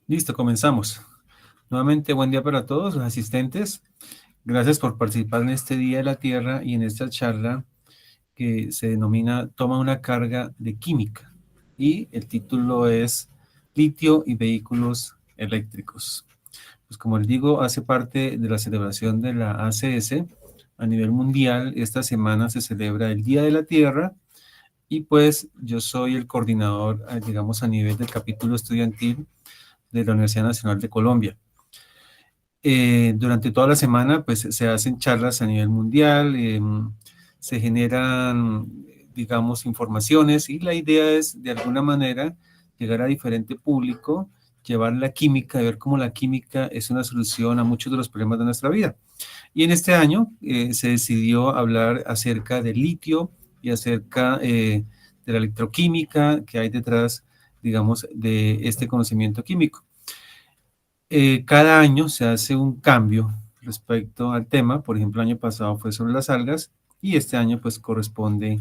Listo, comenzamos. Nuevamente, buen día para todos los asistentes. Gracias por participar en este Día de la Tierra y en esta charla que se denomina Toma una carga de química. Y el título es Litio y vehículos eléctricos. Pues como les digo, hace parte de la celebración de la ACS a nivel mundial. Esta semana se celebra el Día de la Tierra y pues yo soy el coordinador, digamos, a nivel del capítulo estudiantil de la Universidad Nacional de Colombia. Durante toda la semana pues se hacen charlas a nivel mundial, se generan, digamos, informaciones y la idea es de alguna manera llegar a diferente público, llevar la química, ver cómo la química es una solución a muchos de los problemas de nuestra vida. Y en este año se decidió hablar acerca del litio y acerca de la electroquímica que hay detrás, digamos, de este conocimiento químico. Cada año se hace un cambio respecto al tema. Por ejemplo, el año pasado fue sobre las algas y este año pues corresponde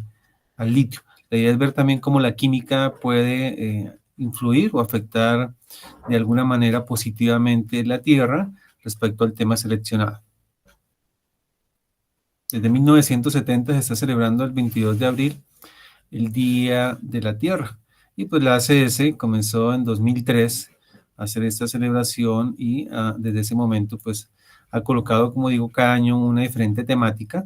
al litio. La idea es ver también cómo la química puede influir o afectar de alguna manera positivamente la Tierra respecto al tema seleccionado. Desde 1970 se está celebrando el 22 de abril el Día de la Tierra. Y pues la ACS comenzó en 2003 a hacer esta celebración y desde ese momento pues ha colocado, como digo, cada año una diferente temática.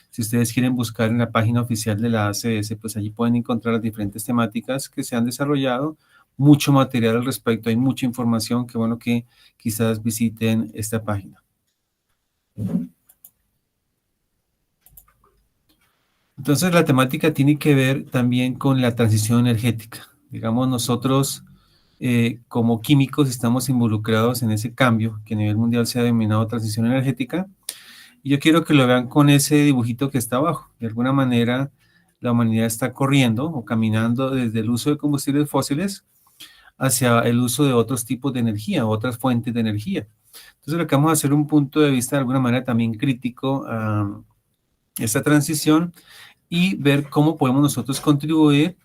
Si ustedes quieren buscar en la página oficial de la ACS, pues allí pueden encontrar las diferentes temáticas que se han desarrollado, mucho material al respecto, hay mucha información, que bueno que quizás visiten esta página. Entonces la temática tiene que ver también con la transición energética. Digamos, nosotros como químicos estamos involucrados en ese cambio que a nivel mundial se ha denominado transición energética. Y yo quiero que lo vean con ese dibujito que está abajo. De alguna manera, la humanidad está corriendo o caminando desde el uso de combustibles fósiles hacia el uso de otros tipos de energía, otras fuentes de energía. Entonces, lo que vamos a hacer un punto de vista de alguna manera también crítico a esta transición y ver cómo podemos nosotros contribuir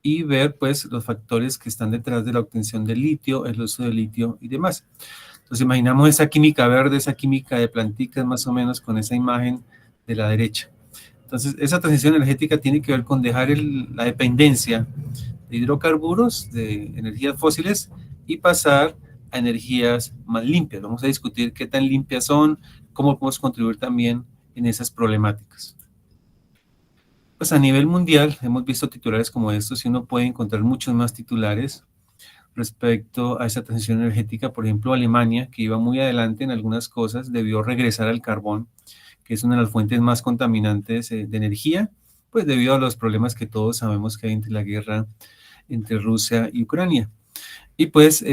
y ver pues los factores que están detrás de la obtención del litio, el uso del litio y demás. Entonces imaginamos esa química verde, esa química de planticas más o menos con esa imagen de la derecha. Entonces esa transición energética tiene que ver con dejar la dependencia de hidrocarburos, de energías fósiles y pasar a energías más limpias. Vamos a discutir qué tan limpias son, cómo podemos contribuir también en esas problemáticas. Pues a nivel mundial hemos visto titulares como estos y uno puede encontrar muchos más titulares respecto a esa transición energética. Por ejemplo, Alemania, que iba muy adelante en algunas cosas, debió regresar al carbón, que es una de las fuentes más contaminantes de energía, pues debido a los problemas que todos sabemos que hay entre la guerra entre Rusia y Ucrania. Y pues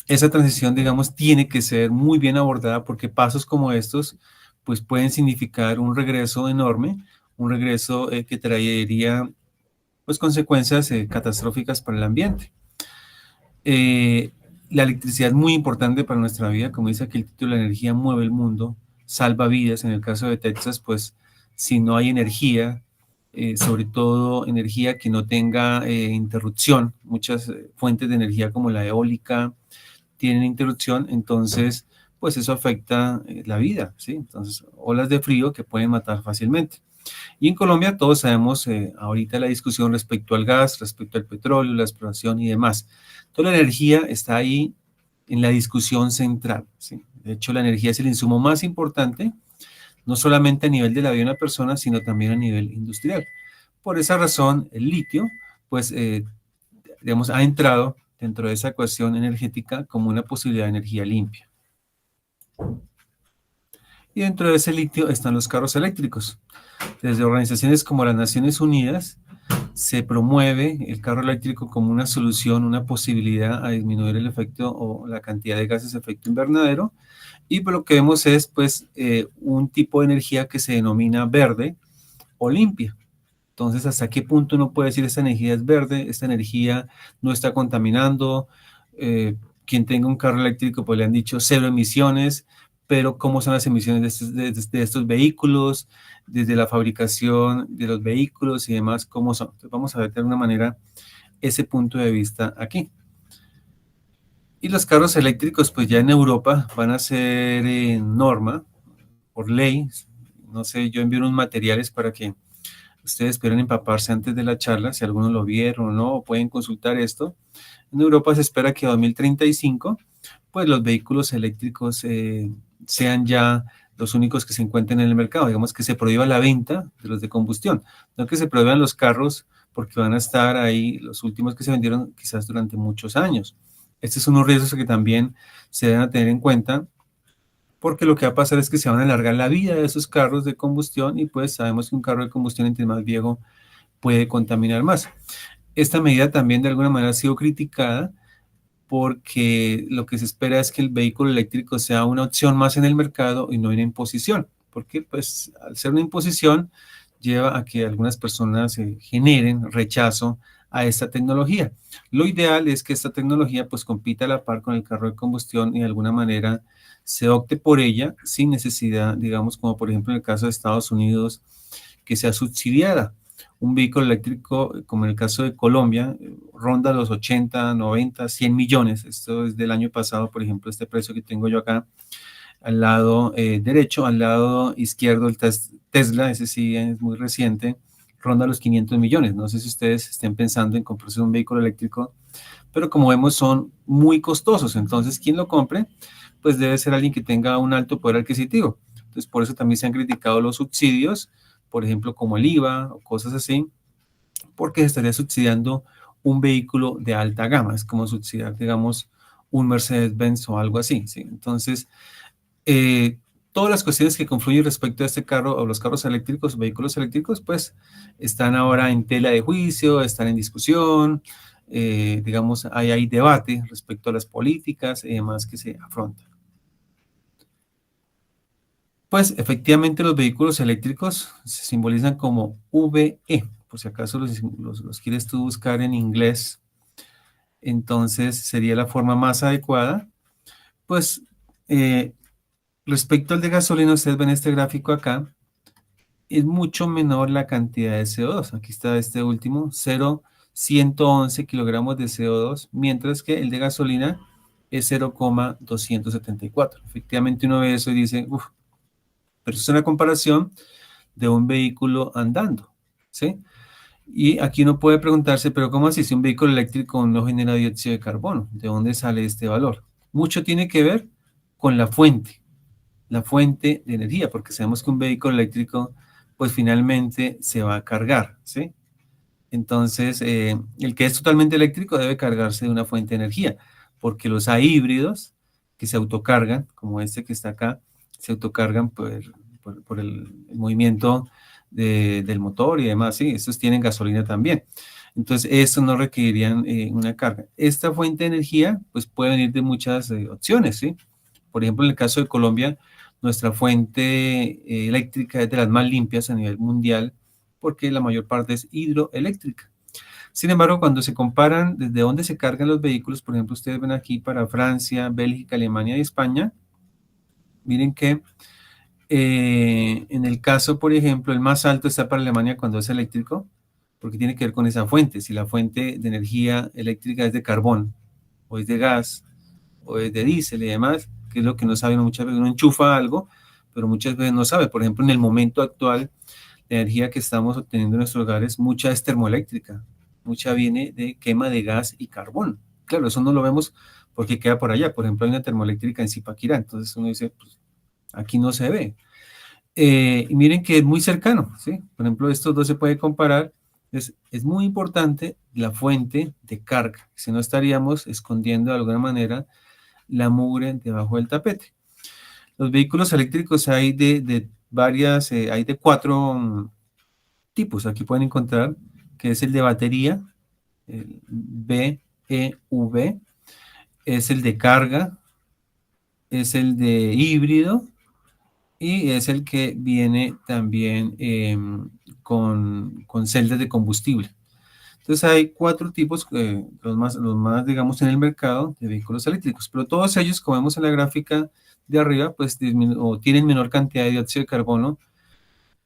esa transición, digamos, tiene que ser muy bien abordada porque pasos como estos, pues pueden significar un regreso enorme, un regreso que traería pues consecuencias catastróficas para el ambiente. Eh, la electricidad es muy importante para nuestra vida, como dice aquí el título, la energía mueve el mundo, salva vidas. En el caso de Texas, pues si no hay energía, sobre todo energía que no tenga interrupción, muchas fuentes de energía como la eólica tienen interrupción, entonces pues eso afecta la vida, ¿sí? Entonces olas de frío que pueden matar fácilmente. Y en Colombia todos sabemos ahorita la discusión respecto al gas, respecto al petróleo, la exploración y demás. Toda la energía está ahí en la discusión central, ¿sí? De hecho, la energía es el insumo más importante, no solamente a nivel de la vida de una persona, sino también a nivel industrial. Por esa razón, el litio, pues, digamos, ha entrado dentro de esa ecuación energética como una posibilidad de energía limpia. Y dentro de ese litio están los carros eléctricos. Desde organizaciones como las Naciones Unidas se promueve el carro eléctrico como una solución, una posibilidad a disminuir el efecto o la cantidad de gases de efecto invernadero. Y pues lo que vemos es pues un tipo de energía que se denomina verde o limpia. Entonces, ¿hasta qué punto uno puede decir esta energía es verde, esta energía no está contaminando? Quien tenga un carro eléctrico, pues le han dicho cero emisiones, pero ¿cómo son las emisiones de estos vehículos, desde la fabricación de los vehículos y demás? ¿Cómo son? Entonces, vamos a ver de alguna manera ese punto de vista aquí. Y los carros eléctricos, pues ya en Europa van a ser norma por ley. No sé, yo envío unos materiales para que ustedes puedan empaparse antes de la charla, si algunos lo vieron o no, pueden consultar esto. En Europa se espera que a 2035, pues los vehículos eléctricos sean ya los únicos que se encuentren en el mercado. Digamos que se prohíba la venta de los de combustión, no que se prohíban los carros porque van a estar ahí los últimos que se vendieron quizás durante muchos años. Estos son unos riesgos que también se deben tener en cuenta porque lo que va a pasar es que se van a alargar la vida de esos carros de combustión y pues sabemos que un carro de combustión entre más viejo puede contaminar más. Esta medida también de alguna manera ha sido criticada porque lo que se espera es que el vehículo eléctrico sea una opción más en el mercado y no una imposición, porque pues al ser una imposición lleva a que algunas personas generen rechazo a esta tecnología. Lo ideal es que esta tecnología pues compita a la par con el carro de combustión y de alguna manera se opte por ella sin necesidad, digamos, como por ejemplo en el caso de Estados Unidos, que sea subsidiada. Un vehículo eléctrico, como en el caso de Colombia, ronda los 80, 90, 100 millones. Esto es del año pasado, por ejemplo, este precio que tengo yo acá, al lado derecho, al lado izquierdo, el Tesla, ese sí es muy reciente, ronda los 500 millones. No sé si ustedes estén pensando en comprarse un vehículo eléctrico, pero como vemos son muy costosos. Entonces, quien lo compre, pues debe ser alguien que tenga un alto poder adquisitivo. Entonces, por eso también se han criticado los subsidios, por ejemplo, como el IVA o cosas así, porque se estaría subsidiando un vehículo de alta gama. Es como subsidiar, digamos, un Mercedes-Benz o algo así, ¿sí? Entonces, eh, todas las cuestiones que confluyen respecto a este carro o los carros eléctricos, vehículos eléctricos, pues están ahora en tela de juicio, están en discusión, digamos, hay debate respecto a las políticas y demás que se afrontan. Pues efectivamente los vehículos eléctricos se simbolizan como VE, por si acaso los quieres tú buscar en inglés, entonces sería la forma más adecuada. Pues eh, respecto al de gasolina, ustedes ven este gráfico acá, es mucho menor la cantidad de CO2. Aquí está este último, 0,111 kilogramos de CO2, mientras que el de gasolina es 0,274. Efectivamente uno ve eso y dice, uff, pero eso es una comparación de un vehículo andando, ¿sí? Y aquí uno puede preguntarse, pero ¿cómo así? Si un vehículo eléctrico no genera dióxido de carbono, ¿de dónde sale este valor? Mucho tiene que ver con la fuente de energía, porque sabemos que un vehículo eléctrico, pues finalmente se va a cargar, ¿sí? Entonces, el que es totalmente eléctrico debe cargarse de una fuente de energía, porque los hay híbridos que se autocargan, como este que está acá, se autocargan por el movimiento del motor y demás, sí, estos tienen gasolina también. Entonces, estos no requerirían una carga. Esta fuente de energía, pues puede venir de muchas opciones, ¿sí? Por ejemplo, en el caso de Colombia, nuestra fuente eléctrica es de las más limpias a nivel mundial porque la mayor parte es hidroeléctrica. Sin embargo, cuando se comparan desde dónde se cargan los vehículos, por ejemplo, ustedes ven aquí para Francia, Bélgica, Alemania y España, miren que en el caso, por ejemplo, el más alto está para Alemania cuando es eléctrico, porque tiene que ver con esa fuente. Si la fuente de energía eléctrica es de carbón, o es de gas, o es de diésel y demás, que es lo que no saben muchas veces, uno enchufa algo, pero muchas veces no sabe. Por ejemplo, en el momento actual, la energía que estamos obteniendo en nuestros hogares, mucha es termoeléctrica, mucha viene de quema de gas y carbón. Claro, eso no lo vemos porque queda por allá. Por ejemplo, hay una termoeléctrica en Zipaquirá, entonces uno dice, pues aquí no se ve. Y miren que es muy cercano, ¿sí? Por ejemplo, estos dos se puede comparar. Es muy importante la fuente de carga, si no estaríamos escondiendo de alguna manera la mugre debajo del tapete. Los vehículos eléctricos hay de varias, hay de cuatro tipos. Aquí pueden encontrar que es el de batería, el BEV, es el de carga, es el de híbrido y es el que viene también con celdas de combustible. Entonces hay cuatro tipos, los más, digamos, en el mercado de vehículos eléctricos, pero todos ellos, como vemos en la gráfica de arriba, pues o tienen menor cantidad de dióxido de carbono,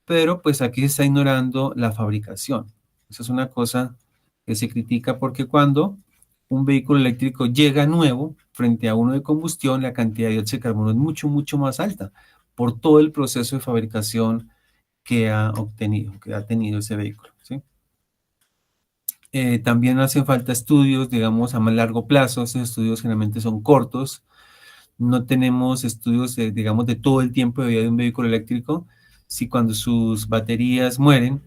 pero pues aquí se está ignorando la fabricación. Esa es una cosa que se critica porque cuando un vehículo eléctrico llega nuevo, frente a uno de combustión, la cantidad de dióxido de carbono es mucho, mucho más alta por todo el proceso de fabricación que ha obtenido, que ha tenido ese vehículo, ¿sí? También hacen falta estudios, digamos, a más largo plazo. Esos estudios generalmente son cortos. No tenemos estudios, digamos, de todo el tiempo de vida de un vehículo eléctrico. Si cuando sus baterías mueren,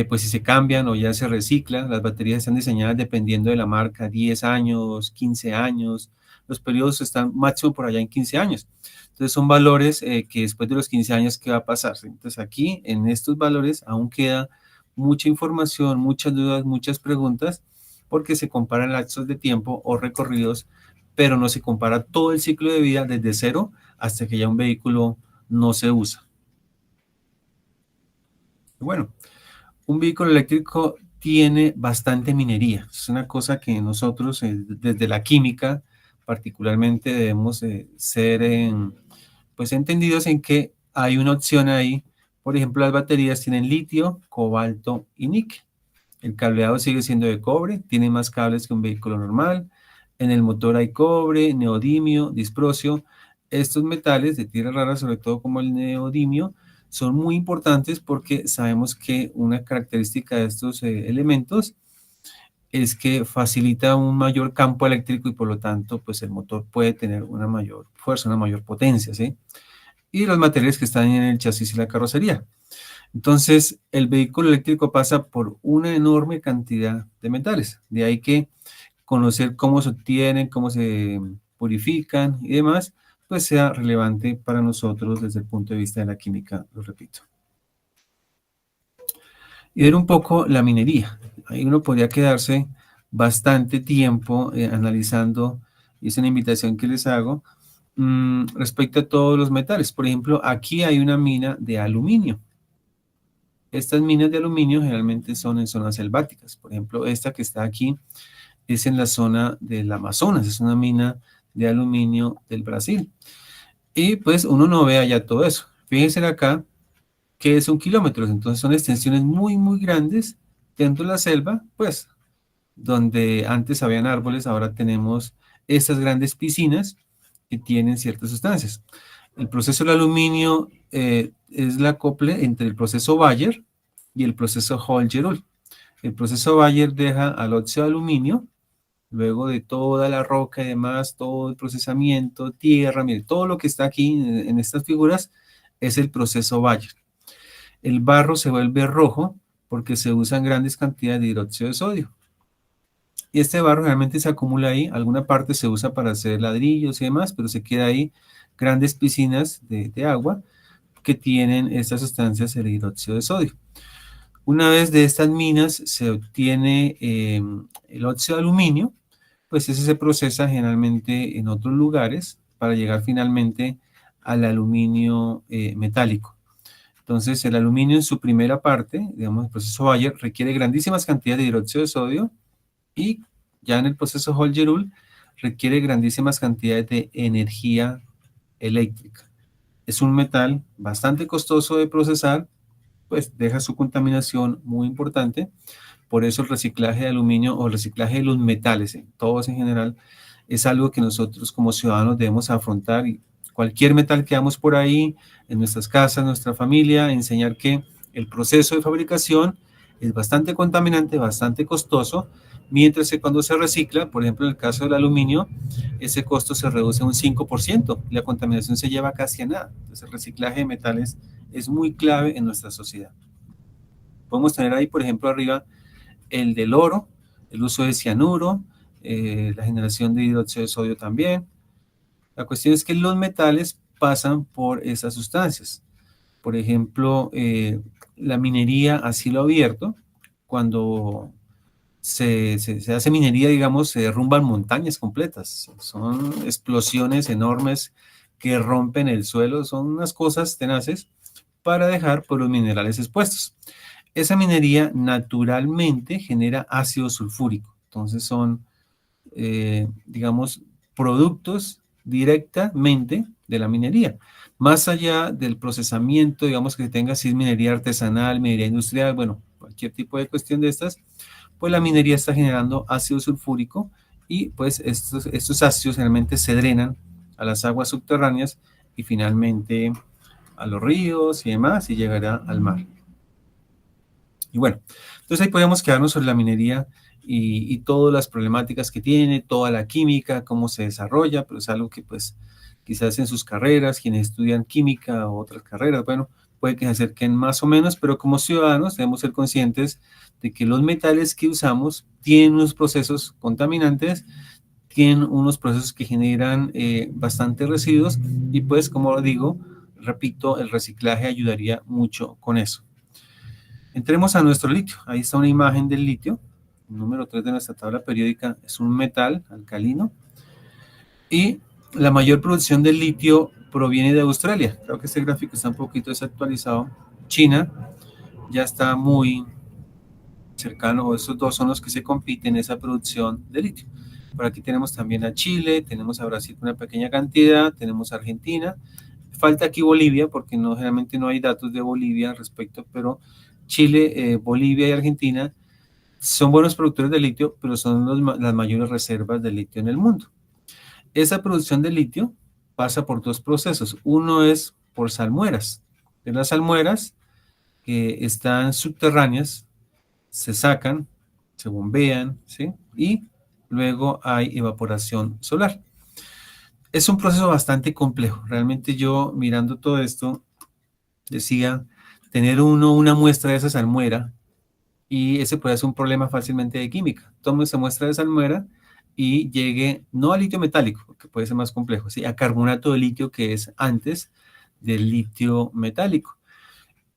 pues si se cambian o ya se reciclan, las baterías están diseñadas dependiendo de la marca, 10 años, 15 años, los periodos están máximo por allá en 15 años. Entonces son valores que después de los 15 años, ¿qué va a pasar? Entonces aquí en estos valores aún queda mucha información, muchas dudas, muchas preguntas, porque se comparan lapsos de tiempo o recorridos, pero no se compara todo el ciclo de vida desde cero hasta que ya un vehículo no se usa. Bueno, un vehículo eléctrico tiene bastante minería. Es una cosa que nosotros, desde la química, particularmente, debemos ser pues, entendidos en que hay una opción ahí. Por ejemplo, las baterías tienen litio, cobalto y níquel. El cableado sigue siendo de cobre, tiene más cables que un vehículo normal. En el motor hay cobre, neodimio, disprosio. Estos metales de tierras raras, sobre todo como el neodimio, son muy importantes porque sabemos que una característica de estos elementos es que facilita un mayor campo eléctrico y por lo tanto pues el motor puede tener una mayor fuerza, una mayor potencia, ¿sí? Y los materiales que están en el chasis y la carrocería. Entonces, el vehículo eléctrico pasa por una enorme cantidad de metales. De ahí que conocer cómo se obtienen, cómo se purifican y demás, pues sea relevante para nosotros desde el punto de vista de la química, lo repito. Y ver un poco la minería. Ahí uno podría quedarse bastante tiempo analizando, y es una invitación que les hago, respecto a todos los metales. Por ejemplo, aquí hay una mina de aluminio. Estas minas de aluminio generalmente son en zonas selváticas. Por ejemplo, esta que está aquí es en la zona del Amazonas, es una mina de aluminio del Brasil. Y pues uno no ve allá todo eso. Fíjense acá que es 1 kilómetro, entonces son extensiones muy, muy grandes dentro de la selva, pues donde antes habían árboles, ahora tenemos estas grandes piscinas que tienen ciertas sustancias. El proceso del aluminio es la acople entre el proceso Bayer y el proceso Hall-Héroult. El proceso Bayer deja al óxido de aluminio, luego de toda la roca y demás, todo el procesamiento, tierra, mire, todo lo que está aquí en estas figuras es el proceso Bayer. El barro se vuelve rojo porque se usan grandes cantidades de hidróxido de sodio. Y este barro realmente se acumula ahí, alguna parte se usa para hacer ladrillos y demás, pero se queda ahí grandes piscinas de agua que tienen estas sustancias, el hidróxido de sodio. Una vez de estas minas se obtiene el óxido de aluminio, pues ese se procesa generalmente en otros lugares para llegar finalmente al aluminio metálico. Entonces, el aluminio en su primera parte, digamos, el proceso Bayer, requiere grandísimas cantidades de hidróxido de sodio y ya en el proceso Hall-Héroult requiere grandísimas cantidades de energía eléctrica. Es un metal bastante costoso de procesar, pues deja su contaminación muy importante. Por eso el reciclaje de aluminio o el reciclaje de los metales, todos en general, es algo que nosotros como ciudadanos debemos afrontar. Y cualquier metal que damos por ahí, en nuestras casas, nuestra familia, enseñar que el proceso de fabricación es bastante contaminante, bastante costoso, mientras que cuando se recicla, por ejemplo, en el caso del aluminio, ese costo se reduce a un 5% y la contaminación se lleva casi a nada. Entonces, el reciclaje de metales es muy clave en nuestra sociedad. Podemos tener ahí, por ejemplo, arriba el del oro, el uso de cianuro, la generación de hidróxido de sodio también. La cuestión es que los metales pasan por esas sustancias. Por ejemplo, la minería a cielo abierto, cuando se hace minería, digamos, se derrumban montañas completas. Son explosiones enormes que rompen el suelo, son unas cosas tenaces para dejar por los minerales expuestos. Esa minería naturalmente genera ácido sulfúrico, entonces son, digamos, productos directamente de la minería. Más allá del procesamiento, digamos que tenga si es minería artesanal, minería industrial, bueno, cualquier tipo de cuestión de estas, pues la minería está generando ácido sulfúrico y pues estos ácidos realmente se drenan a las aguas subterráneas y finalmente a los ríos y demás y llegará al mar. Y bueno, entonces ahí podemos quedarnos sobre la minería y todas las problemáticas que tiene, toda la química, cómo se desarrolla, pero es algo que pues quizás en sus carreras, quienes estudian química o otras carreras, bueno, puede que se acerquen más o menos, pero como ciudadanos debemos ser conscientes de que los metales que usamos tienen unos procesos contaminantes, tienen unos procesos que generan bastantes residuos y pues como digo, repito, el reciclaje ayudaría mucho con eso. Entremos a nuestro litio. Ahí está una imagen del litio. El número 3 de nuestra tabla periódica es un metal alcalino. Y la mayor producción de litio proviene de Australia. Creo que este gráfico está un poquito desactualizado. China ya está muy cercano, estos dos son los que se compiten en esa producción de litio. Por aquí tenemos también a Chile, tenemos a Brasil con una pequeña cantidad, tenemos a Argentina. Falta aquí Bolivia, porque no, generalmente no hay datos de Bolivia al respecto, pero Chile, Bolivia y Argentina son buenos productores de litio, pero son las mayores reservas de litio en el mundo. Esa producción de litio pasa por dos procesos. Uno es por salmueras. De las salmueras que están subterráneas, se sacan, se bombean, ¿sí? Y luego hay evaporación solar. Es un proceso bastante complejo. Realmente yo mirando todo esto decía, tener uno una muestra de esa salmuera y ese puede ser un problema fácilmente de química. Tome esa muestra de salmuera y llegue no al litio metálico, que puede ser más complejo, ¿sí? A carbonato de litio que es antes del litio metálico.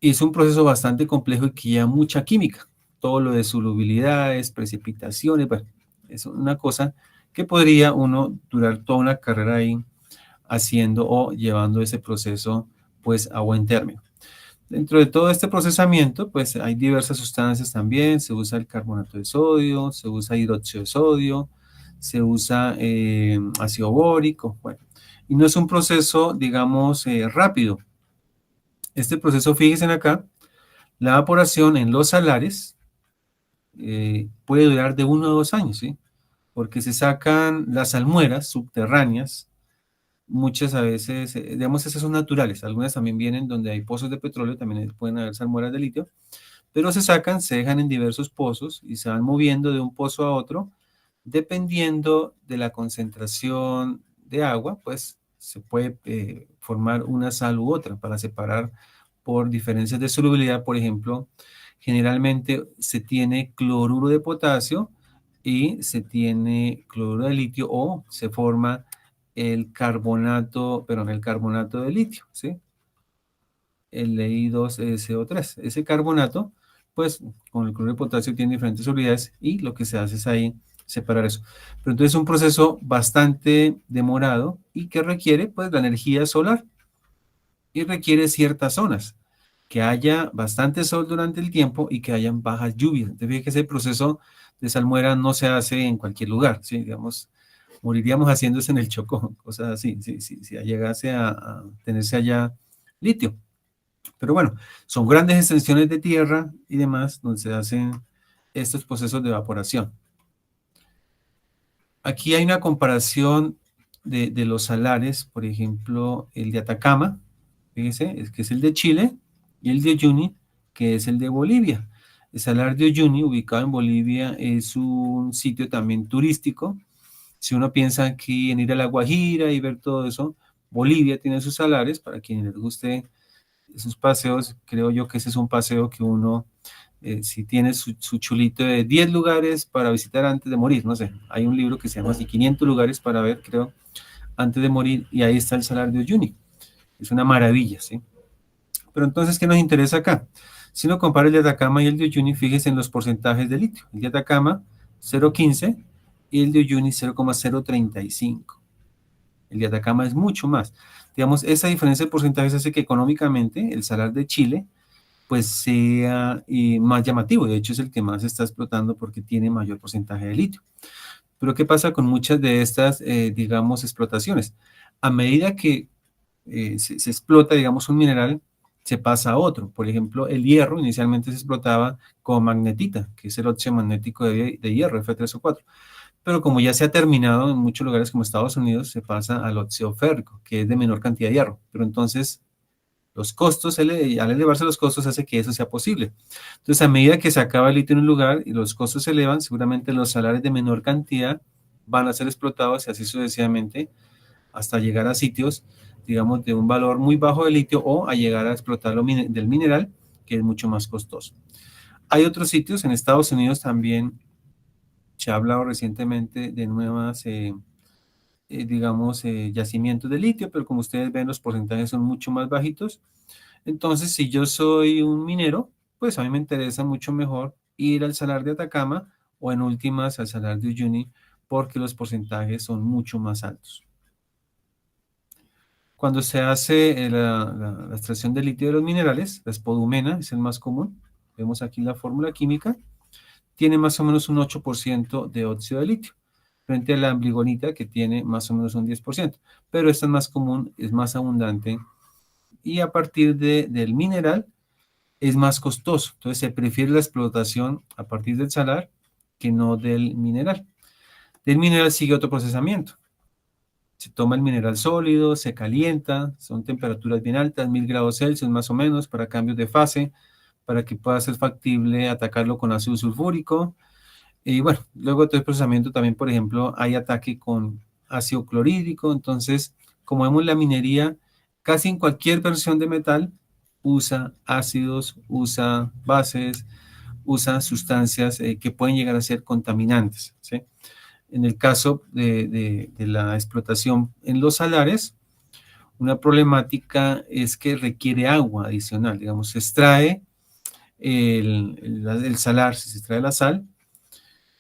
Y es un proceso bastante complejo y que lleva mucha química. Todo lo de solubilidades, precipitaciones, bueno, es una cosa que podría uno durar toda una carrera ahí haciendo o llevando ese proceso pues a buen término. Dentro de todo este procesamiento, pues hay diversas sustancias también, se usa el carbonato de sodio, se usa hidróxido de sodio, se usa ácido bórico, bueno, y no es un proceso, digamos, rápido. Este proceso, fíjense acá, la evaporación en los salares puede durar de 1 a 2 años, ¿sí? Porque se sacan las salmueras subterráneas, muchas a veces, digamos, esas son naturales, algunas también vienen donde hay pozos de petróleo, también pueden haber salmueras de litio, pero se sacan, se dejan en diversos pozos y se van moviendo de un pozo a otro, dependiendo de la concentración de agua, pues se puede formar una sal u otra para separar por diferencias de solubilidad, por ejemplo, generalmente se tiene cloruro de potasio y se tiene cloruro de litio o se forma el carbonato de litio, ¿sí? El Li2SO3. Ese carbonato, pues con el cloruro de potasio tiene diferentes solubilidades y lo que se hace es ahí separar eso. Pero entonces es un proceso bastante demorado y que requiere pues la energía solar y requiere ciertas zonas, que haya bastante sol durante el tiempo y que hayan bajas lluvias. Entonces, fíjate que ese proceso de salmuera no se hace en cualquier lugar, ¿sí? Digamos, moriríamos haciéndose en el Chocó, cosas así, si llegase a tenerse allá litio. Pero bueno, son grandes extensiones de tierra y demás donde se hacen estos procesos de evaporación. Aquí hay una comparación de los salares, por ejemplo, el de Atacama, fíjese, que es el de Chile, y el de Uyuni, que es el de Bolivia. El salar de Uyuni, ubicado en Bolivia, es un sitio también turístico. Si uno piensa aquí en ir a La Guajira y ver todo eso, Bolivia tiene sus salares, para quienes les guste esos paseos, creo yo que ese es un paseo que uno, si tiene su chulito de 10 lugares para visitar antes de morir, no sé, hay un libro que se llama así, 500 lugares para ver, creo, antes de morir, y ahí está el Salar de Uyuni. Es una maravilla, ¿sí? Pero entonces, ¿qué nos interesa acá? Si uno compara el de Atacama y el de Uyuni, fíjese en los porcentajes de litio. El de Atacama, 0,15 y el de Uyuni, 0,035. El de Atacama es mucho más. Digamos, esa diferencia de porcentajes hace que económicamente el salar de Chile pues sea más llamativo. De hecho, es el que más se está explotando porque tiene mayor porcentaje de litio. Pero ¿qué pasa con muchas de estas, digamos, explotaciones? A medida que se explota, digamos, un mineral, se pasa a otro. Por ejemplo, el hierro inicialmente se explotaba como magnetita, que es el óxido magnético de hierro, F3O4. pero como ya se ha terminado en muchos lugares como Estados Unidos, se pasa al óxido férrico, que es de menor cantidad de hierro, pero entonces los costos, al elevarse los costos, hace que eso sea posible. Entonces, a medida que se acaba el litio en un lugar y los costos se elevan, seguramente los salarios de menor cantidad van a ser explotados y así sucesivamente hasta llegar a sitios, digamos, de un valor muy bajo de litio o a llegar a explotar del mineral, que es mucho más costoso. Hay otros sitios, en Estados Unidos también se ha hablado recientemente de nuevas, digamos, yacimientos de litio, pero como ustedes ven, los porcentajes son mucho más bajitos. Entonces, si yo soy un minero, pues a mí me interesa mucho mejor ir al Salar de Atacama o en últimas al Salar de Uyuni porque los porcentajes son mucho más altos. Cuando se hace la extracción de litio de los minerales, la spodumena es el más común, vemos aquí la fórmula química, tiene más o menos un 8% de óxido de litio, frente a la ambligonita que tiene más o menos un 10%, pero esta es más común, es más abundante y a partir del mineral es más costoso. Entonces se prefiere la explotación a partir del salar que no del mineral. Del mineral sigue otro procesamiento. Se toma el mineral sólido, se calienta, son temperaturas bien altas, 1000 °C más o menos, para cambios de fase, para que pueda ser factible atacarlo con ácido sulfúrico. Y bueno, luego de todo el procesamiento también, por ejemplo, hay ataque con ácido clorhídrico. Entonces, como vemos, la minería, casi en cualquier versión de metal, usa ácidos, usa bases, usa sustancias que pueden llegar a ser contaminantes, ¿sí? En el caso de la explotación en los salares, una problemática es que requiere agua adicional. Digamos, se extrae el salar, se extrae la sal,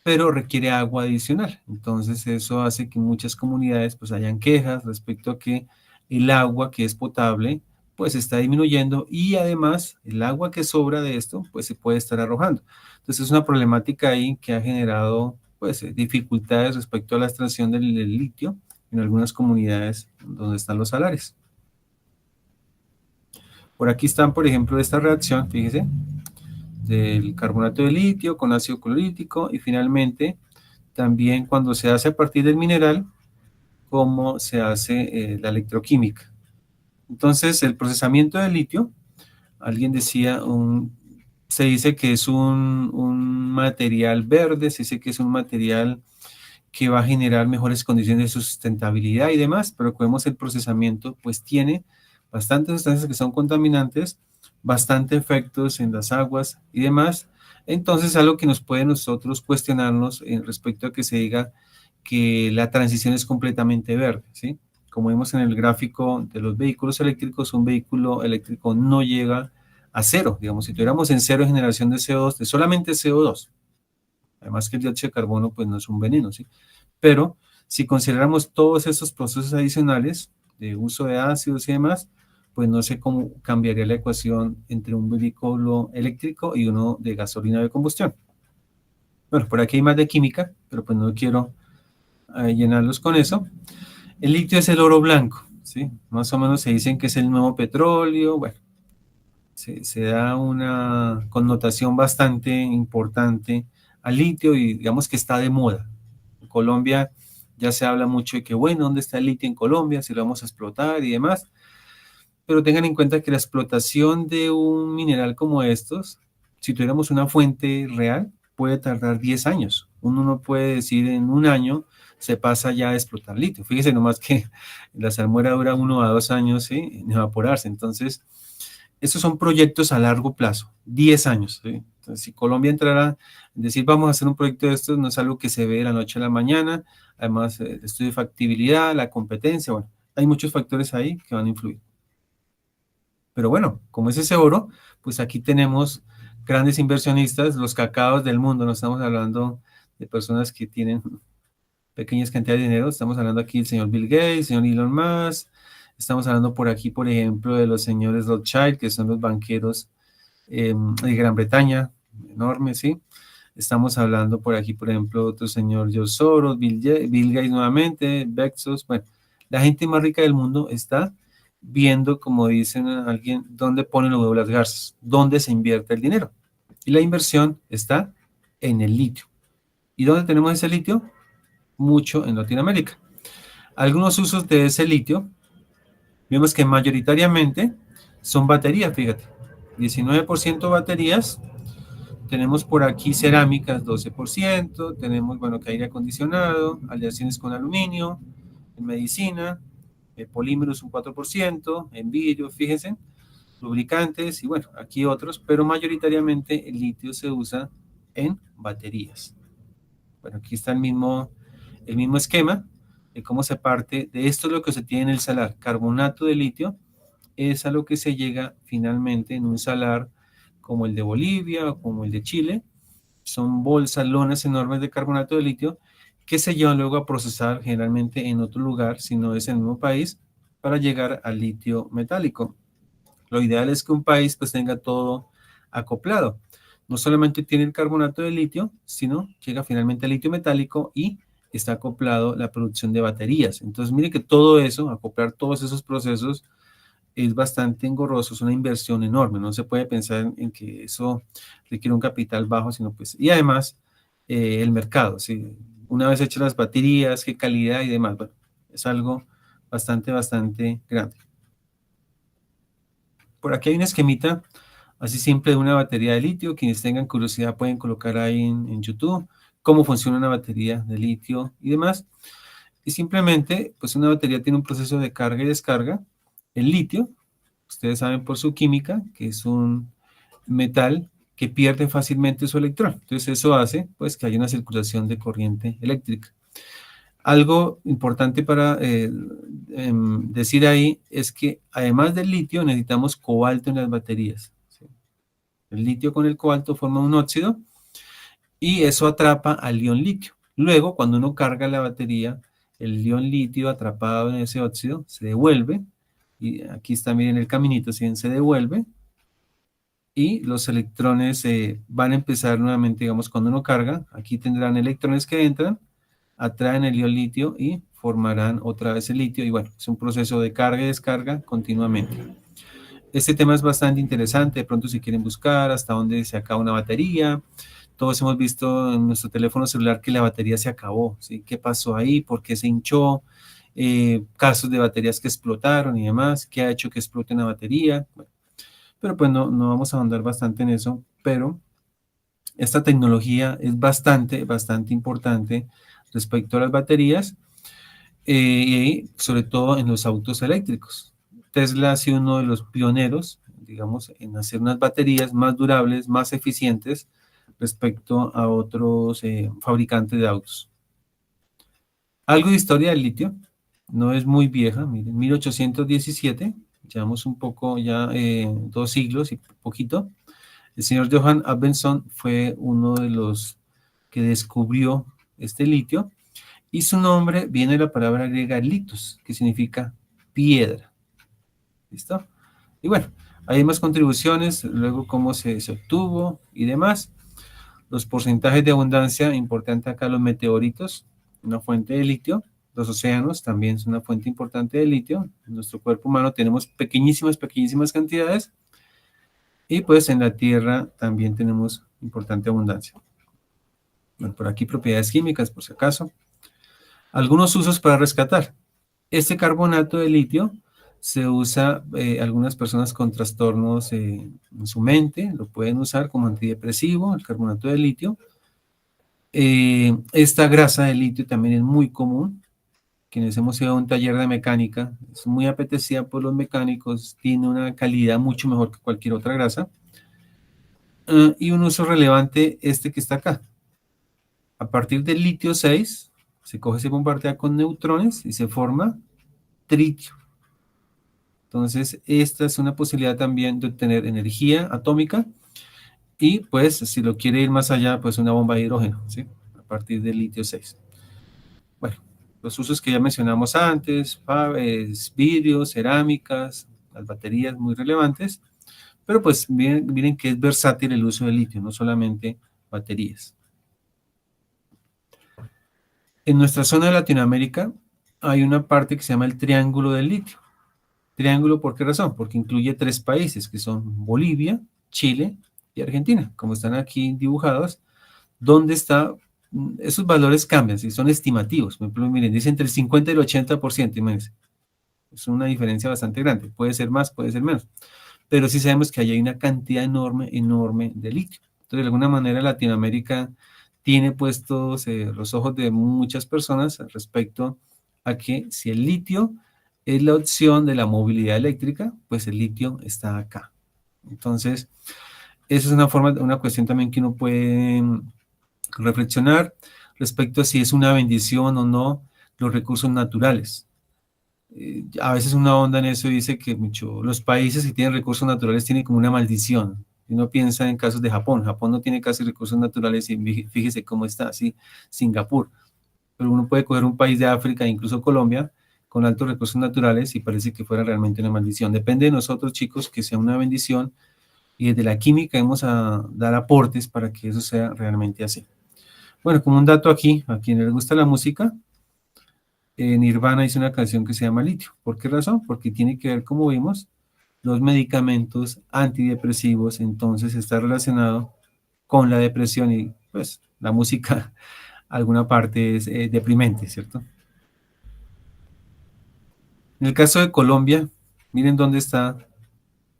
pero requiere agua adicional. Entonces eso hace que muchas comunidades pues hayan quejas respecto a que el agua que es potable pues está disminuyendo y además el agua que sobra de esto pues se puede estar arrojando. Entonces es una problemática ahí que ha generado pues dificultades respecto a la extracción del litio en algunas comunidades donde están los salares. Por aquí están, por ejemplo, esta reacción, fíjese, del carbonato de litio con ácido clorhídrico y finalmente también cuando se hace a partir del mineral, cómo se hace la electroquímica. Entonces, el procesamiento del litio, alguien decía, se dice que es un material verde, se dice que es un material que va a generar mejores condiciones de sustentabilidad y demás, pero como vemos el procesamiento, pues tiene bastantes sustancias que son contaminantes, bastante efectos en las aguas y demás. Entonces, algo que nos puede nosotros cuestionarnos respecto a que se diga que la transición es completamente verde, ¿sí? Como vemos en el gráfico de los vehículos eléctricos, un vehículo eléctrico no llega a cero. Digamos, si tuviéramos en cero generación de CO2, de solamente CO2, además que el dióxido de carbono pues no es un veneno, ¿sí? Pero si consideramos todos esos procesos adicionales de uso de ácidos y demás, pues no sé cómo cambiaría la ecuación entre un vehículo eléctrico y uno de gasolina de combustión. Bueno, por aquí hay más de química, pero pues no quiero llenarlos con eso. El litio es el oro blanco, ¿sí? Más o menos se dicen que es el nuevo petróleo. Bueno, se da una connotación bastante importante al litio y digamos que está de moda. En Colombia ya se habla mucho de que, bueno, ¿dónde está el litio en Colombia? Si lo vamos a explotar y demás. Pero tengan en cuenta que la explotación de un mineral como estos, si tuviéramos una fuente real, puede tardar 10 años. Uno no puede decir en un año se pasa ya a explotar litio. Fíjese nomás que la salmuera dura 1 a 2 años, ¿sí?, en evaporarse. Entonces, estos son proyectos a largo plazo, 10 años, ¿sí? Entonces, si Colombia entrara, decir vamos a hacer un proyecto de estos, no es algo que se ve de la noche a la mañana. Además, el estudio de factibilidad, la competencia, bueno, hay muchos factores ahí que van a influir. Pero bueno, como es ese oro, pues aquí tenemos grandes inversionistas, los cacaos del mundo, no estamos hablando de personas que tienen pequeñas cantidades de dinero, estamos hablando aquí del señor Bill Gates, el señor Elon Musk, estamos hablando por aquí, por ejemplo, de los señores Rothschild, que son los banqueros de Gran Bretaña, enormes, ¿sí? Estamos hablando por aquí, por ejemplo, de otro señor George Soros, Bill Gates nuevamente, Bezos, bueno, la gente más rica del mundo está viendo, como dicen a alguien, dónde ponen los huevos las garzas, dónde se invierte el dinero. Y la inversión está en el litio. ¿Y dónde tenemos ese litio? mucho en Latinoamérica. Algunos usos de ese litio, vemos que mayoritariamente son baterías, fíjate, 19% baterías, tenemos por aquí cerámicas 12%, tenemos, bueno, que aire acondicionado, aleaciones con aluminio, en medicina, polímeros un 4%, en vidrio, fíjense, lubricantes y bueno, aquí otros, pero mayoritariamente el litio se usa en baterías. Bueno, aquí está el mismo esquema de cómo se parte de esto, lo que se tiene en el salar, carbonato de litio, es a lo que se llega finalmente en un salar como el de Bolivia o como el de Chile. Son bolsas, lonas enormes de carbonato de litio que se llevan luego a procesar generalmente en otro lugar, si no es en el mismo país, para llegar al litio metálico. Lo ideal es que un país pues tenga todo acoplado. No solamente tiene el carbonato de litio, sino llega finalmente al litio metálico y está acoplado la producción de baterías. Entonces, mire que todo eso, acoplar todos esos procesos, es bastante engorroso, es una inversión enorme. No se puede pensar en que eso requiere un capital bajo, sino pues, y además el mercado, ¿sí? Una vez hechas las baterías, qué calidad y demás, bueno, es algo bastante grande. Por aquí hay un esquemita así simple de una batería de litio. Quienes tengan curiosidad pueden colocar ahí en YouTube cómo funciona una batería de litio y demás. Y simplemente, pues una batería tiene un proceso de carga y descarga. El litio, ustedes saben por su química, que es un metal que pierde fácilmente su electrón. Entonces eso hace pues que haya una circulación de corriente eléctrica. Algo importante para decir ahí es que además del litio necesitamos cobalto en las baterías. ¿Sí? El litio con el cobalto forma un óxido y eso atrapa al ion litio. Luego, cuando uno carga la batería, el ion litio atrapado en ese óxido se devuelve, y aquí está, miren el caminito, ¿sí? Se devuelve, y los electrones van a empezar nuevamente, digamos, cuando uno carga, aquí tendrán electrones que entran, atraen el ion litio y formarán otra vez el litio, y bueno, es un proceso de carga y descarga continuamente. Este tema es bastante interesante, de pronto si quieren buscar hasta dónde se acaba una batería. Todos hemos visto en nuestro teléfono celular que la batería se acabó, ¿sí? ¿Qué pasó ahí? ¿Por qué se hinchó? Casos de baterías que explotaron y demás. ¿Qué ha hecho que explote una batería? Bueno, pero pues no vamos a ahondar bastante en eso, pero esta tecnología es bastante importante respecto a las baterías y sobre todo en los autos eléctricos. Tesla ha sido uno de los pioneros, digamos, en hacer unas baterías más durables, más eficientes respecto a otros fabricantes de autos. Algo de historia del litio, no es muy vieja, miren, 1817, llevamos un poco ya 2 siglos y poquito. El señor Johann Abbenson fue uno de los que descubrió este litio y su nombre viene de la palabra griega litos, que significa piedra. ¿Listo? Y bueno, hay más contribuciones, luego cómo se obtuvo y demás. Los porcentajes de abundancia, importante acá los meteoritos, una fuente de litio. Los océanos también son una fuente importante de litio. En nuestro cuerpo humano tenemos pequeñísimas cantidades. Y pues en la Tierra también tenemos importante abundancia. Bueno, por aquí propiedades químicas, por si acaso. Algunos usos para rescatar. Este carbonato de litio se usa, algunas personas con trastornos en su mente, lo pueden usar como antidepresivo, el carbonato de litio. Esta grasa de litio también es muy común. Quienes hemos ido a un taller de mecánica, es muy apetecida por los mecánicos, tiene una calidad mucho mejor que cualquier otra grasa. Y un uso relevante este que está acá. A partir del litio 6, se coge, se bombardea con neutrones y se forma tritio. Entonces, esta es una posibilidad también de obtener energía atómica y pues si lo quiere ir más allá, pues una bomba de hidrógeno, ¿sí? A partir del litio 6. Bueno, los usos que ya mencionamos antes, vidrios, cerámicas, las baterías muy relevantes, pero pues miren que es versátil el uso del litio, no solamente baterías. En nuestra zona de Latinoamérica hay una parte que se llama el Triángulo del Litio. Triángulo, ¿por qué razón? Porque incluye 3 países, que son Bolivia, Chile y Argentina, como están aquí dibujados, donde está esos valores cambian, si son estimativos. Por ejemplo, miren, dice entre el 50 y el 80%, imagínense. Es una diferencia bastante grande. Puede ser más, puede ser menos. Pero sí sabemos que hay una cantidad enorme, enorme de litio. Entonces, de alguna manera, Latinoamérica tiene puestos los ojos de muchas personas respecto a que si el litio es la opción de la movilidad eléctrica, pues el litio está acá. Entonces, esa es una forma, una cuestión también que uno puede reflexionar respecto a si es una bendición o no los recursos naturales. A veces una onda en eso dice que los países que tienen recursos naturales tienen como una maldición. Uno piensa en casos de Japón. Japón no tiene casi recursos naturales y fíjese cómo está, así Singapur. Pero uno puede coger un país de África, incluso Colombia, con altos recursos naturales y parece que fuera realmente una maldición. Depende de nosotros, chicos, que sea una bendición y desde la química vamos a dar aportes para que eso sea realmente así. Bueno, como un dato aquí, a quienes les gusta la música, Nirvana hizo una canción que se llama Litio. ¿Por qué razón? Porque tiene que ver, como vimos, los medicamentos antidepresivos, entonces está relacionado con la depresión y pues la música, alguna parte es deprimente, ¿cierto? En el caso de Colombia, miren dónde está.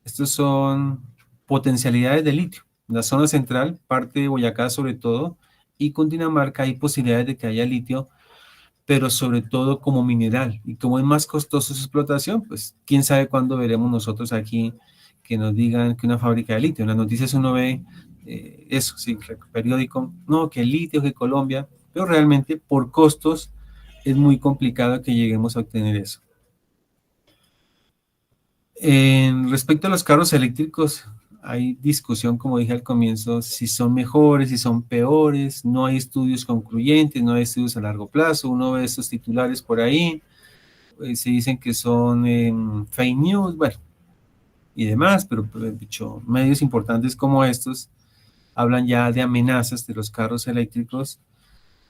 Estos son potencialidades de litio. En la zona central, parte de Boyacá sobre todo, y Cundinamarca hay posibilidades de que haya litio, pero sobre todo como mineral. Y como es más costoso su explotación, pues quién sabe cuándo veremos nosotros aquí que nos digan que una fábrica de litio. En las noticias uno ve eso, sí, periódico, no, que el litio, que Colombia, pero realmente por costos es muy complicado que lleguemos a obtener eso. En respecto a los carros eléctricos, hay discusión, como dije al comienzo, si son mejores, si son peores, no hay estudios concluyentes, no hay estudios a largo plazo, uno ve esos titulares por ahí, se dicen que son fake news, bueno, y demás, pero dicho, medios importantes como estos hablan ya de amenazas de los carros eléctricos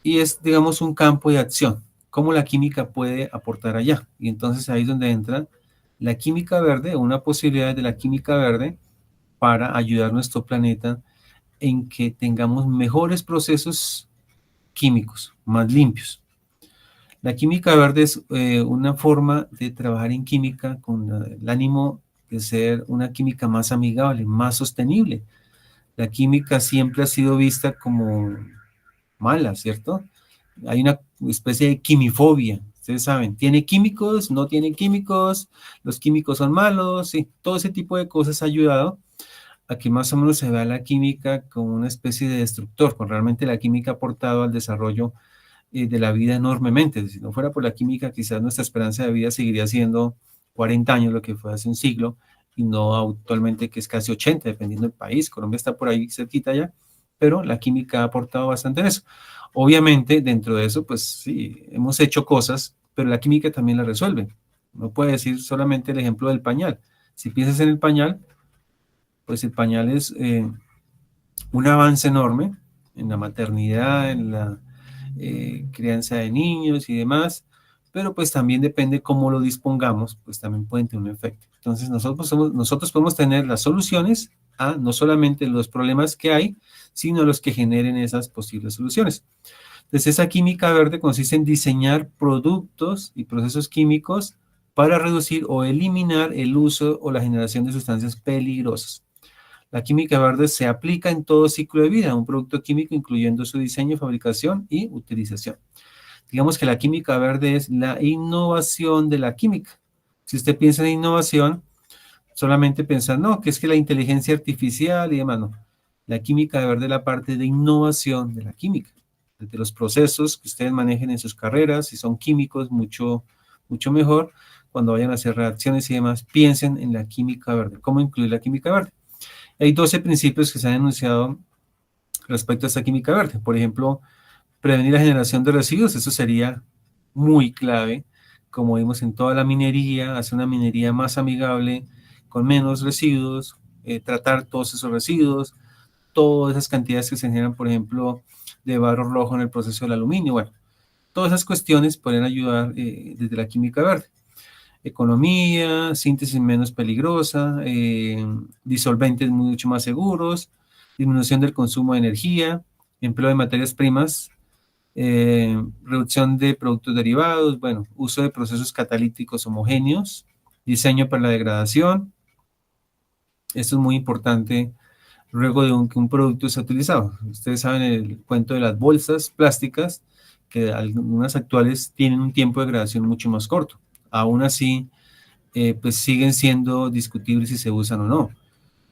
y es, digamos, un campo de acción, cómo la química puede aportar allá. Y entonces ahí es donde entra la química verde, una posibilidad de la química verde para ayudar a nuestro planeta en que tengamos mejores procesos químicos, más limpios. La química verde es una forma de trabajar en química con el ánimo de ser una química más amigable, más sostenible. La química siempre ha sido vista como mala, ¿cierto? Hay una especie de quimifobia, ustedes saben, tiene químicos, no tiene químicos, los químicos son malos, sí, todo ese tipo de cosas ha ayudado a que más o menos se vea la química como una especie de destructor, cuando realmente la química ha aportado al desarrollo de la vida enormemente. Si no fuera por la química, quizás nuestra esperanza de vida seguiría siendo 40 años, lo que fue hace un siglo, y no actualmente que es casi 80, dependiendo del país. Colombia está por ahí cerquita ya, pero la química ha aportado bastante en eso. Obviamente, dentro de eso, pues sí, hemos hecho cosas, pero la química también la resuelve. No puede decir solamente el ejemplo del pañal. Si piensas en el pañal, pues el pañal es un avance enorme en la maternidad, en la crianza de niños y demás, pero pues también depende cómo lo dispongamos, pues también pueden tener un efecto. Entonces nosotros podemos tener las soluciones a no solamente los problemas que hay, sino los que generen esas posibles soluciones. Entonces esa química verde consiste en diseñar productos y procesos químicos para reducir o eliminar el uso o la generación de sustancias peligrosas. La química verde se aplica en todo ciclo de vida, un producto químico incluyendo su diseño, fabricación y utilización. Digamos que la química verde es la innovación de la química. Si usted piensa en innovación, solamente pensar, no, que es que la inteligencia artificial y demás, no. La química verde es la parte de innovación de la química, desde los procesos que ustedes manejen en sus carreras, si son químicos, mucho, mucho mejor. Cuando vayan a hacer reacciones y demás, piensen en la química verde. ¿Cómo incluir la química verde? Hay 12 principios que se han enunciado respecto a esta química verde. Por ejemplo, prevenir la generación de residuos, eso sería muy clave, como vimos en toda la minería, hacer una minería más amigable, con menos residuos, tratar todos esos residuos, todas esas cantidades que se generan, por ejemplo, de barro rojo en el proceso del aluminio. Bueno, todas esas cuestiones pueden ayudar desde la química verde. Economía, síntesis menos peligrosa, disolventes mucho más seguros, disminución del consumo de energía, empleo de materias primas reducción de productos derivados, bueno, uso de procesos catalíticos homogéneos, diseño para la degradación. Esto es muy importante luego de que un producto sea utilizado. Ustedes saben el cuento de las bolsas plásticas, que algunas actuales tienen un tiempo de degradación mucho más corto. Aún así, pues siguen siendo discutibles si se usan o no.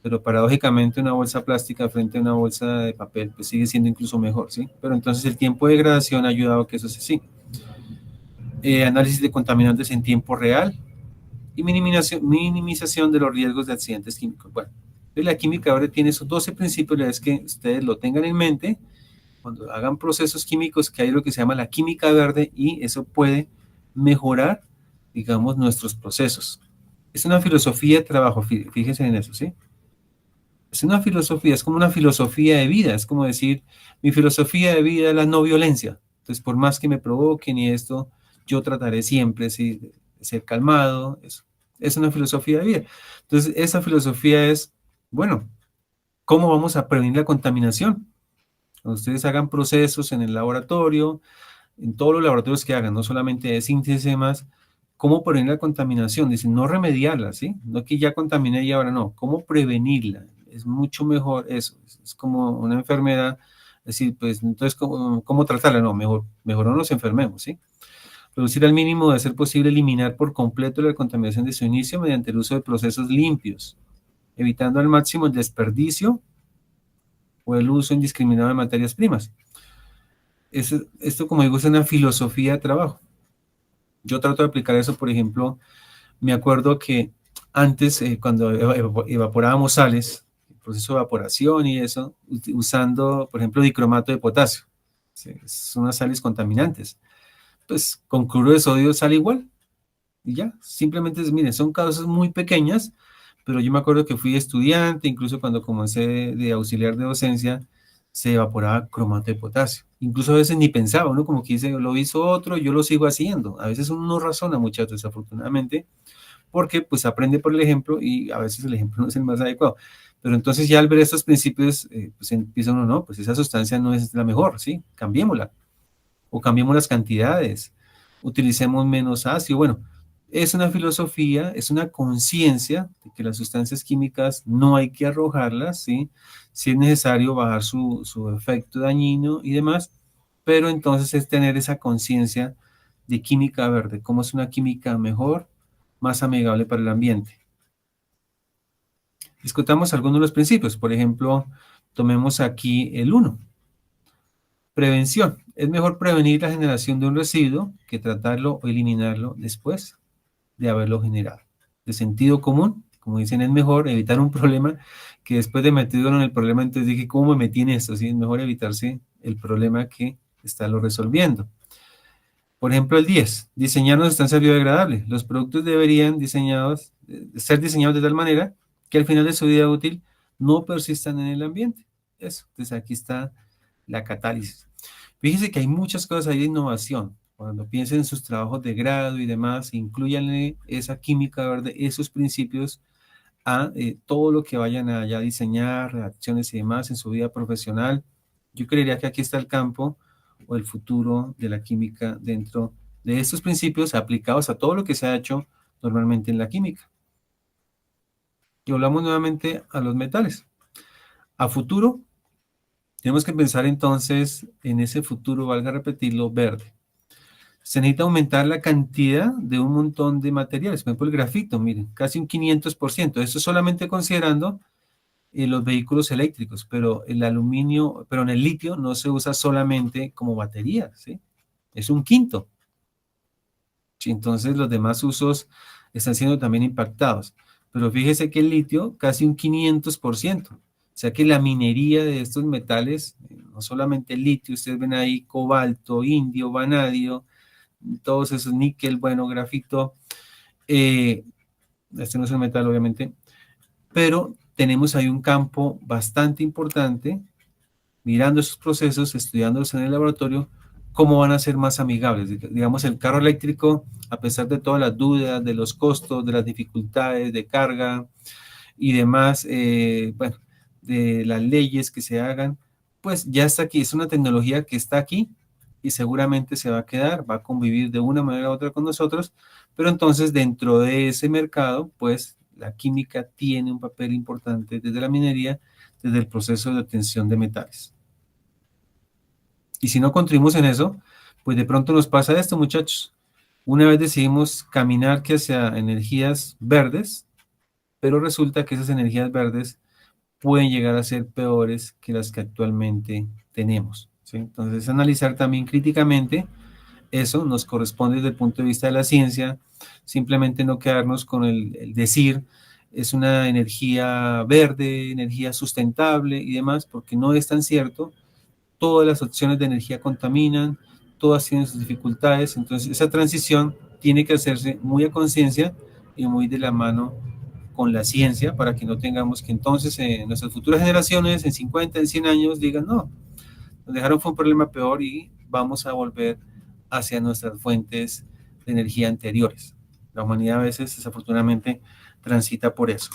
Pero paradójicamente una bolsa plástica frente a una bolsa de papel pues sigue siendo incluso mejor, ¿sí? Pero entonces el tiempo de degradación ha ayudado a que eso sea así. Análisis de contaminantes en tiempo real y minimización de los riesgos de accidentes químicos. Bueno, la química ahora tiene esos 12 principios, la vez que ustedes lo tengan en mente cuando hagan procesos químicos, que hay lo que se llama la química verde y eso puede mejorar, digamos, nuestros procesos. Es una filosofía de trabajo, fíjense en eso, ¿sí? Es una filosofía, es como una filosofía de vida, es como decir, mi filosofía de vida es la no violencia. Entonces, por más que me provoquen y esto, yo trataré siempre ¿sí? de ser calmado. Es una filosofía de vida. Entonces, esa filosofía es, bueno, ¿cómo vamos a prevenir la contaminación? Cuando ustedes hagan procesos en el laboratorio, en todos los laboratorios que hagan, no solamente de síntesis y demás, ¿cómo prevenir la contaminación? Dicen, no remediarla, ¿sí? No que ya contaminé y ahora no, ¿cómo prevenirla? Es mucho mejor eso, es como una enfermedad, es decir, pues entonces, ¿cómo tratarla? No, mejor no nos enfermemos, ¿sí? Reducir al mínimo de ser posible eliminar por completo la contaminación de su inicio mediante el uso de procesos limpios, evitando al máximo el desperdicio o el uso indiscriminado de materias primas. Esto, como digo, es una filosofía de trabajo. Yo trato de aplicar eso, por ejemplo, me acuerdo que antes, cuando evaporábamos sales, el proceso de evaporación y eso, usando, por ejemplo, dicromato de potasio, ¿sí? Son unas sales contaminantes. Pues con cloruro de sodio sale igual, y ya, simplemente, miren, son causas muy pequeñas, pero yo me acuerdo que fui estudiante, incluso cuando comencé de auxiliar de docencia, se evaporaba cromato de potasio. Incluso a veces ni pensaba, uno como que dice, lo hizo otro, yo lo sigo haciendo. A veces uno no razona, muchachos, desafortunadamente, porque pues aprende por el ejemplo y a veces el ejemplo no es el más adecuado. Pero entonces ya al ver estos principios, pues empieza uno, no, pues esa sustancia no es la mejor, ¿sí? Cambiémosla o cambiemos las cantidades, utilicemos menos ácido. Bueno, es una filosofía, es una conciencia de que las sustancias químicas no hay que arrojarlas, ¿sí? Si es necesario bajar su efecto dañino y demás, pero entonces es tener esa conciencia de química verde, cómo es una química mejor, más amigable para el ambiente. Discutamos algunos de los principios, por ejemplo, tomemos aquí el uno. Prevención. Es mejor prevenir la generación de un residuo que tratarlo o eliminarlo después de haberlo generado. De sentido común, como dicen, es mejor evitar un problema que después de metido en el problema, entonces dije, ¿cómo me metí en esto? ¿Sí? Es mejor evitarse el problema que estarlo resolviendo. Por ejemplo, el 10, diseñar una sustancia biodegradable. Los productos deberían ser diseñados de tal manera que al final de su vida útil no persistan en el ambiente. Eso, entonces aquí está la catálisis. Fíjense que hay muchas cosas ahí de innovación. Cuando piensen en sus trabajos de grado y demás, incluyanle esa química verde, esos principios a todo lo que vayan a ya diseñar, reacciones y demás en su vida profesional. Yo creería que aquí está el campo o el futuro de la química dentro de estos principios aplicados a todo lo que se ha hecho normalmente en la química. Y hablamos nuevamente a los metales. A futuro, tenemos que pensar entonces en ese futuro, valga repetirlo, verde. Se necesita aumentar la cantidad de un montón de materiales. Por ejemplo, el grafito, miren, casi un 500%. Eso solamente considerando los vehículos eléctricos, pero el aluminio, pero en el litio no se usa solamente como batería, ¿sí? Es un quinto. ¿Sí? Entonces los demás usos están siendo también impactados. Pero fíjese que el litio casi un 500%. O sea que la minería de estos metales, no solamente el litio, ustedes ven ahí cobalto, indio, vanadio, todos esos níquel, bueno, grafito, este no es un metal obviamente, pero tenemos ahí un campo bastante importante, mirando esos procesos, estudiándolos en el laboratorio, cómo van a ser más amigables. Digamos, el carro eléctrico, a pesar de todas las dudas, de los costos, de las dificultades de carga y demás, bueno, de las leyes que se hagan, pues ya está aquí, es una tecnología que está aquí y seguramente se va a quedar, va a convivir de una manera u otra con nosotros, pero entonces dentro de ese mercado, pues la química tiene un papel importante desde la minería, desde el proceso de obtención de metales. Y si no contribuimos en eso, pues de pronto nos pasa esto, muchachos. Una vez decidimos caminar hacia energías verdes, pero resulta que esas energías verdes pueden llegar a ser peores que las que actualmente tenemos, ¿sí? Entonces, analizar también críticamente eso nos corresponde desde el punto de vista de la ciencia, simplemente no quedarnos con el decir es una energía verde, energía sustentable y demás, porque no es tan cierto. Todas las opciones de energía contaminan, todas tienen sus dificultades, entonces esa transición tiene que hacerse muy a conciencia y muy de la mano con la ciencia para que no tengamos que entonces nuestras futuras generaciones en 50, en 100 años digan, no, nos dejaron fue un problema peor y vamos a volver hacia nuestras fuentes de energía anteriores. La humanidad a veces desafortunadamente transita por eso.